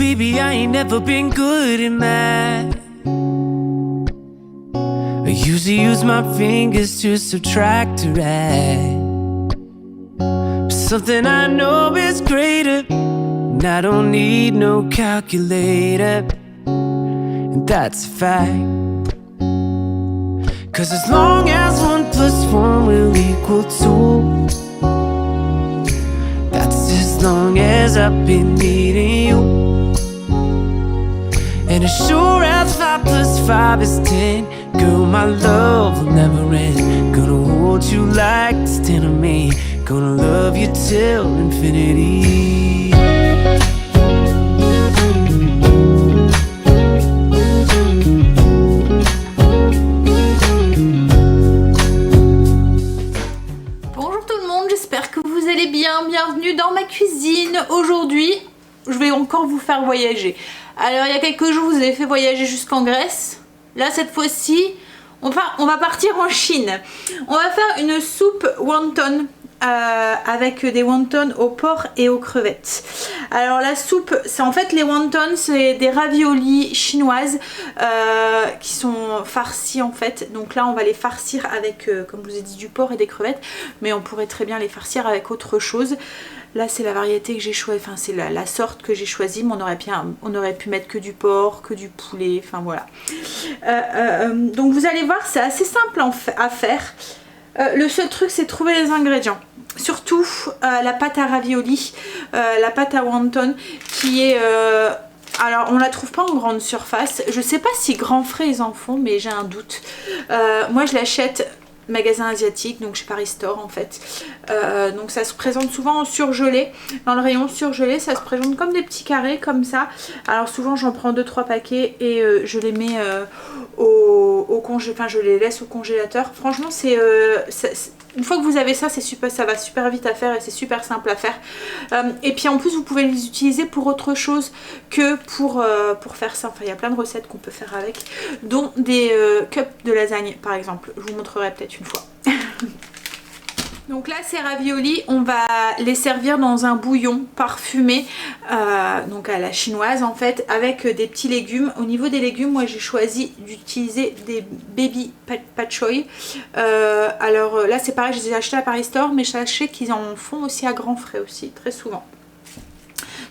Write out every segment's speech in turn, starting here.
baby, I ain't never been good at math. I usually use my fingers to subtract or add. But something I know is greater, and I don't need no calculator, and that's a fact. 'Cause as long as 1 + 1 will equal 2, that's as long as I've been needing you. And as sure as 5 + 5 is 10, girl, my love will never end. Gonna hold you like there's 10 of me. Gonna love you till infinity. Bonjour tout le monde, j'espère que vous allez bien. Bienvenue dans ma cuisine. Aujourd'hui, je vais encore vous faire voyager. Alors il y a quelques jours, je vous ai fait voyager jusqu'en Grèce. Là, cette fois-ci, on va partir en Chine. On va faire une soupe wonton avec des wontons au porc et aux crevettes. Alors la soupe, c'est en fait les wontons, c'est des raviolis chinoises qui sont farcis en fait. Donc là, on va les farcir avec, comme je vous ai dit, du porc et des crevettes. Mais on pourrait très bien les farcir avec autre chose. Là, c'est la variété que j'ai choisie, enfin c'est la sorte que j'ai choisie, mais on aurait pu mettre que du porc, que du poulet, enfin voilà. Donc vous allez voir, c'est assez simple à faire. Le seul truc, c'est de trouver les ingrédients. Surtout la pâte à ravioli, la pâte à wonton, qui est... alors on la trouve pas en grande surface. Je sais pas si Grand Frais ils en font, mais j'ai un doute. Moi je l'achète magasin asiatique, donc chez Paris Store en fait. Donc ça se présente souvent en surgelé. Dans le rayon surgelé, ça se présente comme des petits carrés comme ça. Alors souvent j'en prends 2-3 paquets et je les mets au congé, enfin je les laisse au congélateur. Franchement c'est une fois que vous avez ça, c'est super, ça va super vite à faire et c'est super simple à faire. Et puis en plus vous pouvez les utiliser pour autre chose que pour faire ça. Enfin il y a plein de recettes qu'on peut faire avec, dont des cups de lasagne par exemple. Je vous montrerai peut-être une fois. Donc là ces raviolis, on va les servir dans un bouillon parfumé, donc à la chinoise en fait, avec des petits légumes. Au niveau des légumes, moi j'ai choisi d'utiliser des baby pat choy. Alors là c'est pareil, je les ai achetés à Paris Store, mais sachez qu'ils en font aussi à Grand Frais aussi, très souvent.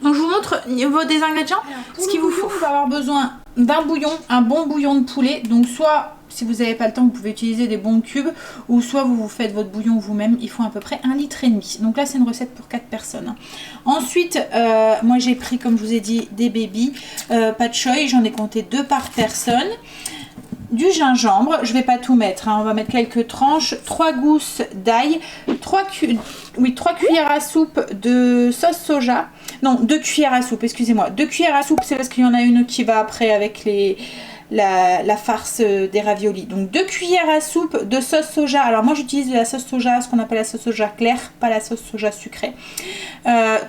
Donc je vous montre au niveau des ingrédients ce qu'il vous faut. Vous allez avoir besoin d'un bouillon, un bon bouillon de poulet. Donc soit si vous n'avez pas le temps, vous pouvez utiliser des bons cubes, ou soit vous faites votre bouillon vous-même. Il faut à peu près 1,5 litre. Donc là c'est une recette pour 4 personnes. Ensuite moi j'ai pris, comme je vous ai dit, des baby pat choy. J'en ai compté 2 par personne. Du gingembre, je vais pas tout mettre, hein. On va mettre quelques tranches, 3 gousses d'ail, 3 cuillères à soupe de sauce soja, non 2 cuillères à soupe, excusez-moi, 2 cuillères à soupe, c'est parce qu'il y en a une qui va après avec la farce des raviolis. Donc 2 cuillères à soupe de sauce soja. Alors moi j'utilise de la sauce soja, ce qu'on appelle la sauce soja claire, pas la sauce soja sucrée.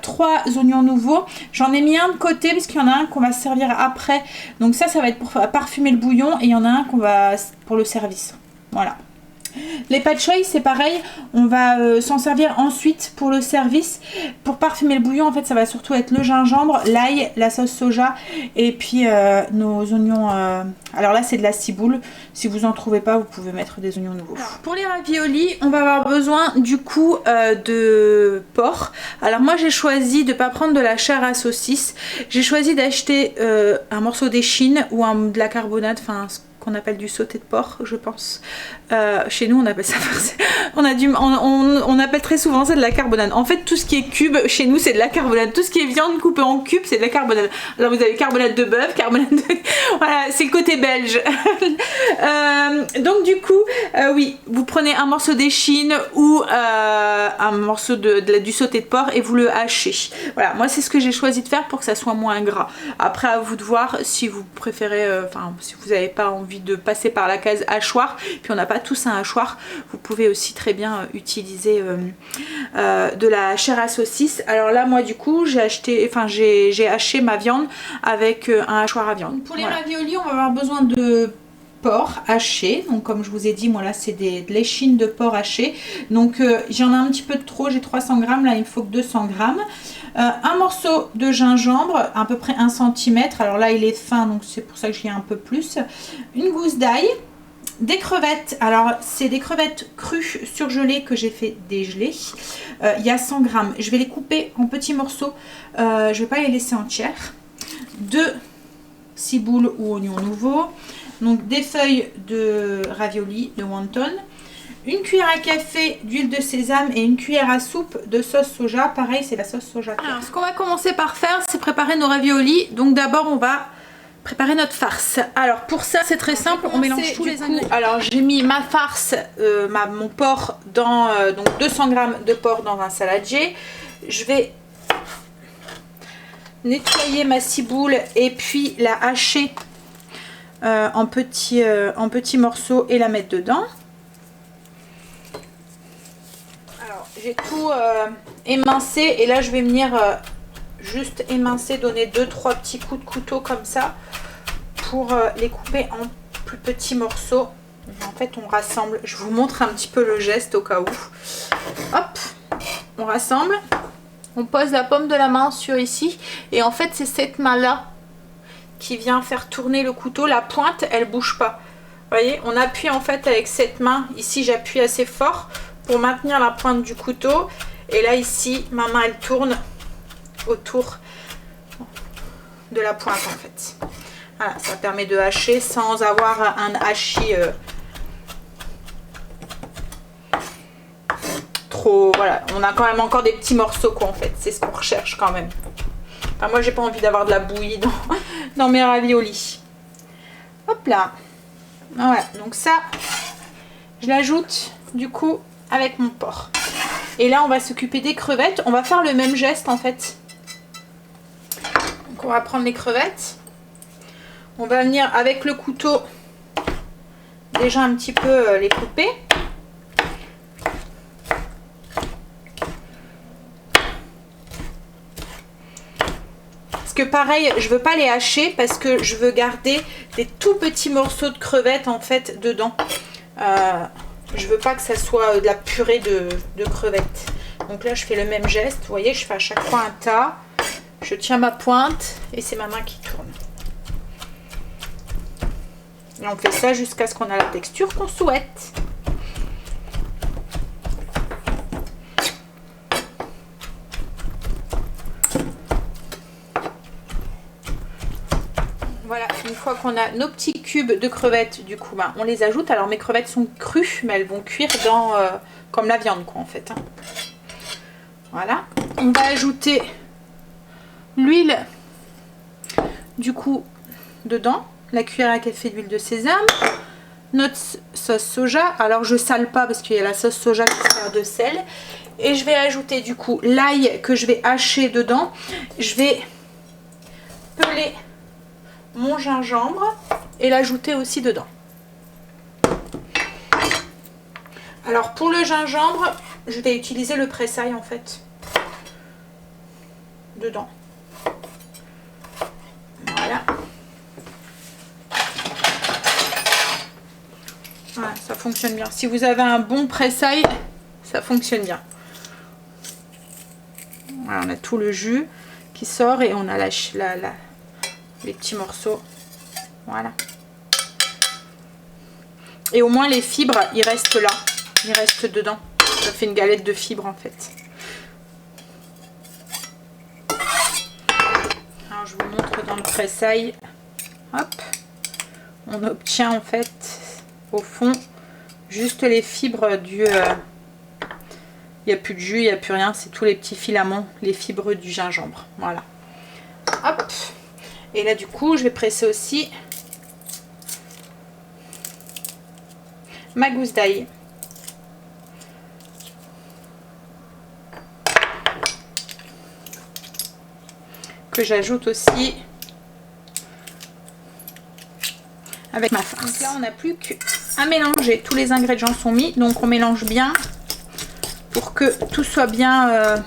3 oignons nouveaux. J'en ai mis un de côté parce qu'il y en a un qu'on va servir après. Donc ça va être pour parfumer le bouillon, et il y en a un qu'on va pour le service. Voilà. Les pat choy c'est pareil, on va s'en servir ensuite pour le service. Pour parfumer le bouillon en fait ça va surtout être le gingembre, l'ail, la sauce soja et puis nos oignons, alors là c'est de la ciboule, si vous en trouvez pas vous pouvez mettre des oignons nouveaux. Alors, pour les raviolis on va avoir besoin du coup de porc. Alors moi j'ai choisi de pas prendre de la chair à saucisse, j'ai choisi d'acheter un morceau d'échine ou de la carbonate, enfin qu'on appelle du sauté de porc je pense. Chez nous on appelle ça on appelle très souvent ça de la carbonade. En fait tout ce qui est cube chez nous c'est de la carbonade, tout ce qui est viande coupée en cubes c'est de la carbonade. Alors vous avez carbonade de bœuf, carbonade de... voilà c'est le côté belge. Donc du coup oui vous prenez un morceau d'échine ou un morceau du sauté de porc et vous le hachez. Voilà moi c'est ce que j'ai choisi de faire pour que ça soit moins gras. Après à vous de voir si vous préférez, enfin si vous n'avez pas envie de passer par la case hachoir, puis on n'a pas tous un hachoir, vous pouvez aussi très bien utiliser de la chair à saucisse. Alors là moi du coup j'ai haché ma viande avec un hachoir à viande. Pour les raviolis on va avoir besoin de porc haché, donc comme je vous ai dit moi là c'est de l'échine de porc haché, donc j'en ai un petit peu de trop, j'ai 300 grammes, là il me faut que 200 grammes. Un morceau de gingembre, à peu près 1 cm. Alors là, il est fin, donc c'est pour ça que j'y ai un peu plus. Une gousse d'ail. Des crevettes, alors c'est des crevettes crues surgelées que j'ai fait dégeler. Il y a 100 grammes. Je vais les couper en petits morceaux. Je ne vais pas les laisser entières. 2 ciboules ou oignons nouveaux. Donc des feuilles de ravioli, de wonton. Une cuillère à café d'huile de sésame et une cuillère à soupe de sauce soja. Pareil, c'est la sauce soja. Alors, ce qu'on va commencer par faire, c'est préparer nos raviolis. Donc d'abord, on va préparer notre farce. Alors pour ça, c'est très simple. On mélange tous les ingrédients. Alors j'ai mis ma farce, mon porc dans donc 200 g de porc dans un saladier. Je vais nettoyer ma ciboule et puis la hacher en petits morceaux et la mettre dedans. Alors j'ai tout émincé et là je vais venir juste émincer, donner 2-3 petits coups de couteau comme ça pour les couper en plus petits morceaux. En fait on rassemble, je vous montre un petit peu le geste au cas où. Hop, on rassemble, on pose la paume de la main sur ici et en fait c'est cette main là qui vient faire tourner le couteau, la pointe elle bouge pas. Vous voyez, on appuie en fait avec cette main, ici j'appuie assez fort pour maintenir la pointe du couteau et là ici ma main elle tourne autour de la pointe en fait. Voilà, ça permet de hacher sans avoir un hachis trop, voilà, on a quand même encore des petits morceaux quoi en fait, c'est ce qu'on recherche quand même. Enfin, moi j'ai pas envie d'avoir de la bouillie dans mes raviolis. Hop là, voilà, donc ça je l'ajoute du coup avec mon porc. Et là on va s'occuper des crevettes, on va faire le même geste en fait. Donc on va prendre les crevettes, on va venir avec le couteau déjà un petit peu les couper. Parce que pareil, je veux pas les hacher parce que je veux garder des tout petits morceaux de crevettes en fait dedans. Je veux pas que ça soit de la purée de crevettes. Donc là je fais le même geste, vous voyez, je fais à chaque fois un tas. Je tiens ma pointe et c'est ma main qui tourne. Et on fait ça jusqu'à ce qu'on a la texture qu'on souhaite. Voilà, une fois qu'on a nos petits cubes de crevettes, du coup, on les ajoute. Alors mes crevettes sont crues, mais elles vont cuire dans comme la viande, quoi, en fait. Hein. Voilà. On va ajouter l'huile, du coup, dedans. La cuillère à café d'huile de sésame. Notre sauce soja. Alors je sale pas parce qu'il y a la sauce soja qui sert de sel. Et je vais ajouter, du coup, l'ail que je vais hacher dedans. Je vais peler mon gingembre et l'ajouter aussi dedans. Alors pour le gingembre, je vais utiliser le pressail en fait dedans. Voilà. Voilà, ça fonctionne bien. Si vous avez un bon pressail, ça fonctionne bien. Voilà, on a tout le jus qui sort et on a les petits morceaux. Voilà. Et au moins les fibres, ils restent là. Ils restent dedans. Ça fait une galette de fibres en fait. Alors je vous montre dans le pressail. Hop. On obtient en fait au fond juste les fibres du... Il n'y a plus de jus, il n'y a plus rien. C'est tous les petits filaments, les fibres du gingembre. Voilà. Hop. Et là du coup je vais presser aussi ma gousse d'ail. Que j'ajoute aussi avec ma farce. Donc là on n'a plus qu'à mélanger. Tous les ingrédients sont mis, donc on mélange bien pour que tout soit bien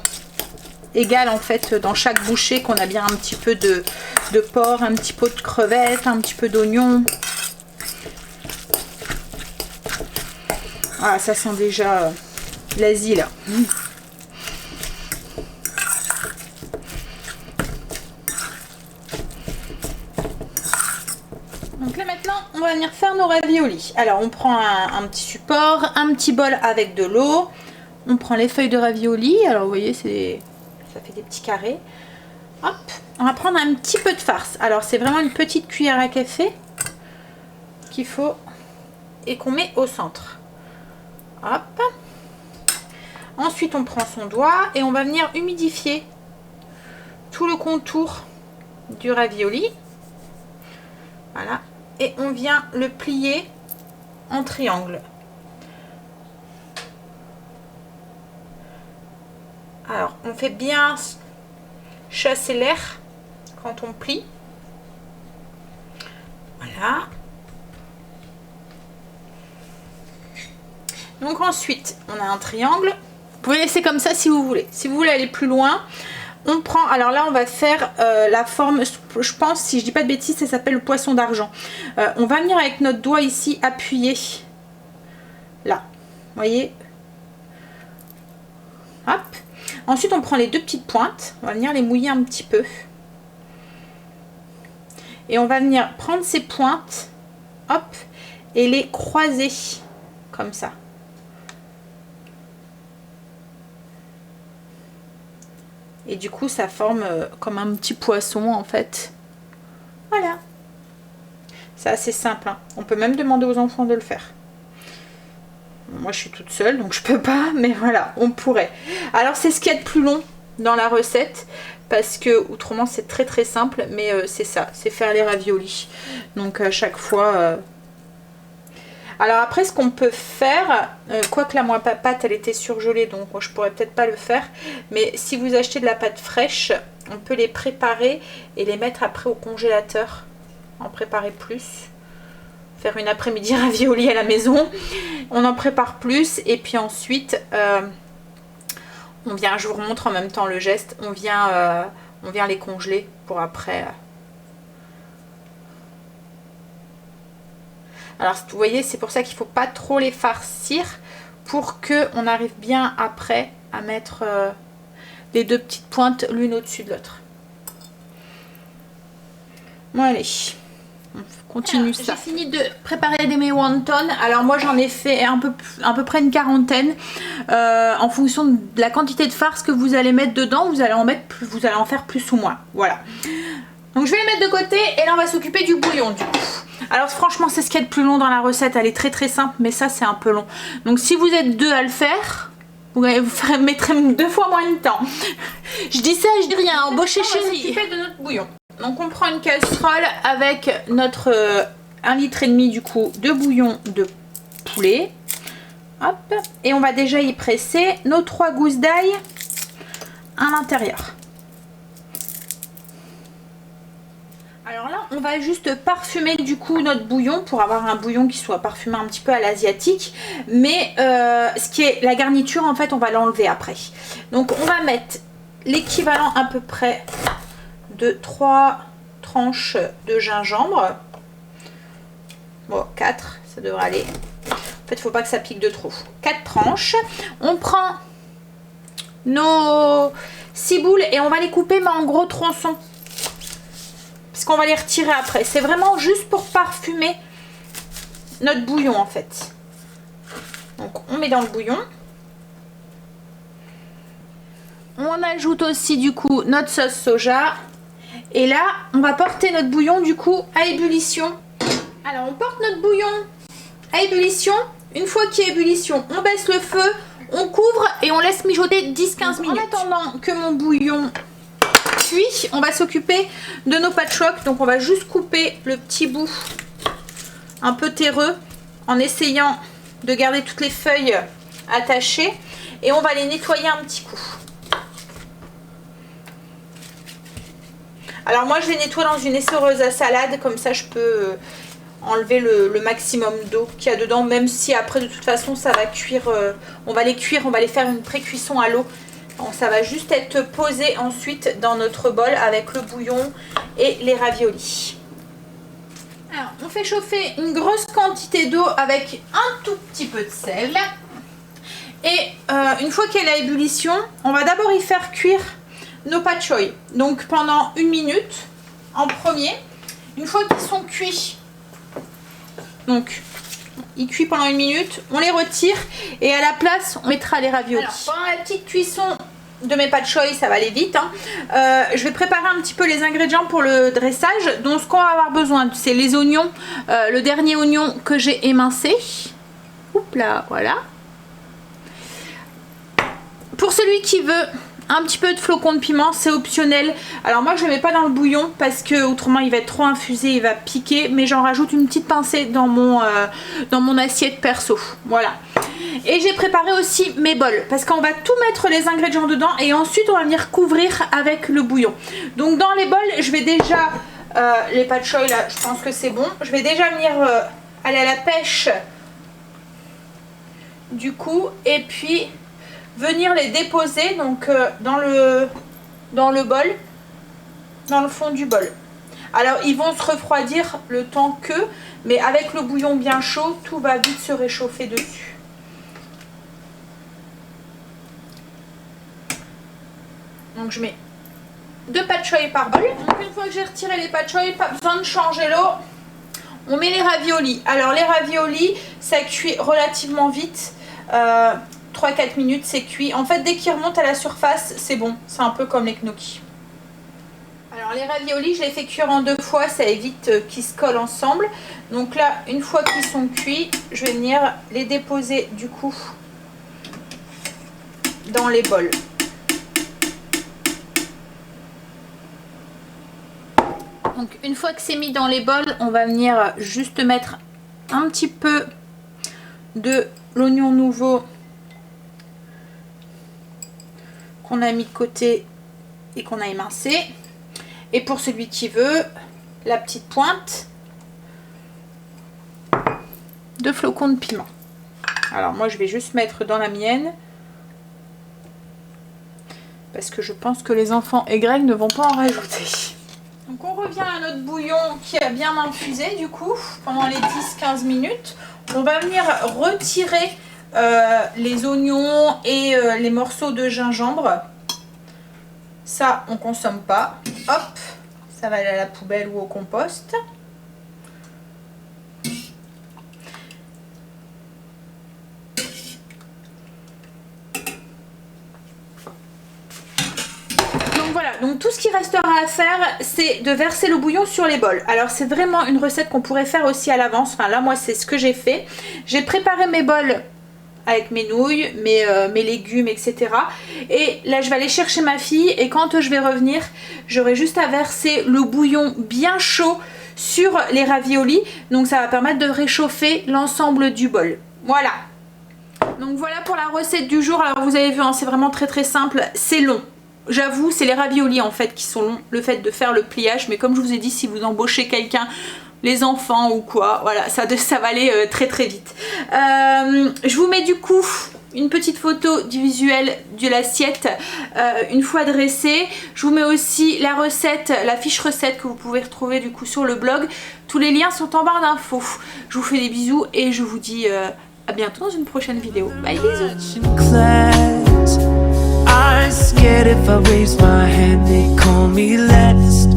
égal en fait dans chaque bouchée, qu'on a bien un petit peu de porc, un petit peu de crevettes, un petit peu d'oignon. Voilà, ça sent déjà l'Asie là. va venir faire nos raviolis. Alors on prend un petit support, un petit bol avec de l'eau. On prend les feuilles de ravioli. Alors vous voyez, ça fait des petits carrés. Hop, on va prendre un petit peu de farce. Alors c'est vraiment une petite cuillère à café qu'il faut et qu'on met au centre. Hop. Ensuite on prend son doigt et on va venir humidifier tout le contour du ravioli. Voilà. Et on vient le plier en triangle. Alors on fait bien chasser l'air quand on plie. Voilà. Donc ensuite on a un triangle. Vous pouvez laisser comme ça si vous voulez. Si vous voulez aller plus loin, on prend, alors là on va faire la forme, je pense, si je dis pas de bêtises, ça s'appelle le poisson d'argent. On va venir avec notre doigt ici appuyer là, vous voyez. Hop. Ensuite on prend les deux petites pointes, on va venir les mouiller un petit peu et on va venir prendre ces pointes, hop, et les croiser comme ça. Et du coup ça forme comme un petit poisson en fait. Voilà. C'est assez simple, hein. On peut même demander aux enfants de le faire. Moi je suis toute seule donc je peux pas, mais voilà, on pourrait. Alors c'est ce qu'il y a de plus long dans la recette, parce que autrement c'est très très simple, mais c'est ça, c'est faire les raviolis. Donc à chaque fois... Alors après ce qu'on peut faire, quoique là moi ma pâte elle était surgelée donc je pourrais peut-être pas le faire, mais si vous achetez de la pâte fraîche, on peut les préparer et les mettre après au congélateur, en préparer plus. Faire une après-midi ravioli à la maison, on en prépare plus et puis ensuite on vient, je vous remontre en même temps le geste, on vient les congeler pour après. Alors vous voyez, c'est pour ça qu'il ne faut pas trop les farcir pour qu'on arrive bien après à mettre les deux petites pointes l'une au-dessus de l'autre. Bon allez, on continue ça. J'ai fini de préparer mes wontons. Alors moi j'en ai fait à peu près une quarantaine. En fonction de la quantité de farce que vous allez mettre dedans, vous allez en faire plus ou moins. Voilà. Donc je vais les mettre de côté et là on va s'occuper du bouillon du coup. Alors franchement c'est ce qu'il y a de plus long dans la recette, elle est très très simple, mais ça c'est un peu long. Donc si vous êtes deux à le faire, vous mettrez 2 fois moins de temps. Je dis ça, je dis rien, embauchez chérie. On va s'occuper de notre bouillon. Donc on prend une casserole avec notre 1,5 litre du coup de bouillon de poulet. Hop. Et on va déjà y presser nos 3 gousses d'ail à l'intérieur. Alors là, on va juste parfumer du coup notre bouillon pour avoir un bouillon qui soit parfumé un petit peu à l'asiatique. Mais ce qui est la garniture, en fait, on va l'enlever après. Donc on va mettre l'équivalent à peu près de 3 tranches de gingembre. Bon, 4, ça devrait aller. En fait, il ne faut pas que ça pique de trop. 4 tranches. On prend nos ciboules et on va les couper mais en gros tronçons. Parce qu'on va les retirer après. C'est vraiment juste pour parfumer notre bouillon en fait. Donc on met dans le bouillon. On ajoute aussi du coup notre sauce soja. Et là on va porter notre bouillon du coup à ébullition. Alors on porte notre bouillon à ébullition. Une fois qu'il y a ébullition, on baisse le feu, on couvre et on laisse mijoter 10-15 minutes. En attendant que mon bouillon cuit, on va s'occuper de nos patchouks. Donc on va juste couper le petit bout un peu terreux en essayant de garder toutes les feuilles attachées et on va les nettoyer un petit coup. Alors moi je les nettoie dans une essoreuse à salade, comme ça je peux enlever le maximum d'eau qu'il y a dedans, même si après de toute façon ça va cuire, on va les cuire, on va les faire une pré-cuisson à l'eau. Ça va juste être posé ensuite dans notre bol avec le bouillon et les raviolis. Alors, on fait chauffer une grosse quantité d'eau avec un tout petit peu de sel. Et une fois qu'elle est à ébullition, on va d'abord y faire cuire nos patchoy. Donc pendant 1 minute en premier. Une fois qu'ils sont cuits, Donc, il cuit pendant 1 minute, on les retire et à la place, on mettra les raviolis. Alors, pendant la petite cuisson de mes pâtes choy, ça va aller vite, hein. Je vais préparer un petit peu les ingrédients pour le dressage. Donc, ce qu'on va avoir besoin, c'est les oignons, le dernier oignon que j'ai émincé. Oups là, voilà. Pour celui qui veut un petit peu de flocons de piment, c'est optionnel. Alors moi je ne le mets pas dans le bouillon parce que autrement il va être trop infusé, il va piquer, mais j'en rajoute une petite pincée dans mon assiette perso. Voilà. Et j'ai préparé aussi mes bols parce qu'on va tout mettre les ingrédients dedans et ensuite on va venir couvrir avec le bouillon. Donc dans les bols, je vais déjà, les pâtes choy là, je pense que c'est bon. Je vais déjà venir aller à la pêche du coup et puis venir les déposer donc dans le bol, dans le fond du bol. Alors ils vont se refroidir le temps que, mais avec le bouillon bien chaud, tout va vite se réchauffer dessus. Donc je mets 2 pâtes choy par bol. Donc une fois que j'ai retiré les pâtes choy, pas besoin de changer l'eau. On met les raviolis. Alors les raviolis, ça cuit relativement vite. 3-4 minutes, c'est cuit. En fait, dès qu'ils remontent à la surface, c'est bon. C'est un peu comme les gnocchis. Alors, les raviolis, je les fais cuire en 2 fois. Ça évite qu'ils se collent ensemble. Donc là, une fois qu'ils sont cuits, je vais venir les déposer du coup dans les bols. Donc, une fois que c'est mis dans les bols, on va venir juste mettre un petit peu de l'oignon nouveau qu'on a mis de côté et qu'on a émincé. Et pour celui qui veut, la petite pointe de flocons de piment. Alors moi je vais juste mettre dans la mienne parce que je pense que les enfants et Greg ne vont pas en rajouter. Donc on revient à notre bouillon qui a bien infusé du coup pendant les 10-15 minutes. On va venir retirer les oignons et les morceaux de gingembre. Ça on consomme pas. Hop, ça va aller à la poubelle ou au compost. Voilà, donc tout ce qui restera à faire, c'est de verser le bouillon sur les bols. Alors c'est vraiment une recette qu'on pourrait faire aussi à l'avance. Enfin là, moi, c'est ce que j'ai fait. J'ai préparé mes bols avec mes nouilles, mes légumes, etc. Et là, je vais aller chercher ma fille. Et quand je vais revenir, j'aurai juste à verser le bouillon bien chaud sur les raviolis. Donc ça va permettre de réchauffer l'ensemble du bol. Voilà. Donc voilà pour la recette du jour. Alors vous avez vu, hein, c'est vraiment très très simple. C'est long. J'avoue, c'est les raviolis en fait qui sont longs, le fait de faire le pliage, mais comme je vous ai dit, si vous embauchez quelqu'un, les enfants ou quoi, voilà, ça va aller très très vite. Je vous mets du coup une petite photo du visuel de l'assiette une fois dressée. Je vous mets aussi la recette, la fiche recette que vous pouvez retrouver du coup sur le blog. Tous les liens sont en barre d'infos. Je vous fais des bisous et je vous dis à bientôt dans une prochaine vidéo. Bye, bisous. I'm scared if I raise my hand, they call me last.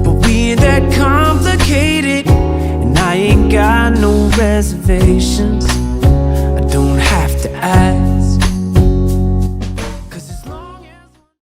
But we ain't that complicated, and I ain't got no reservations.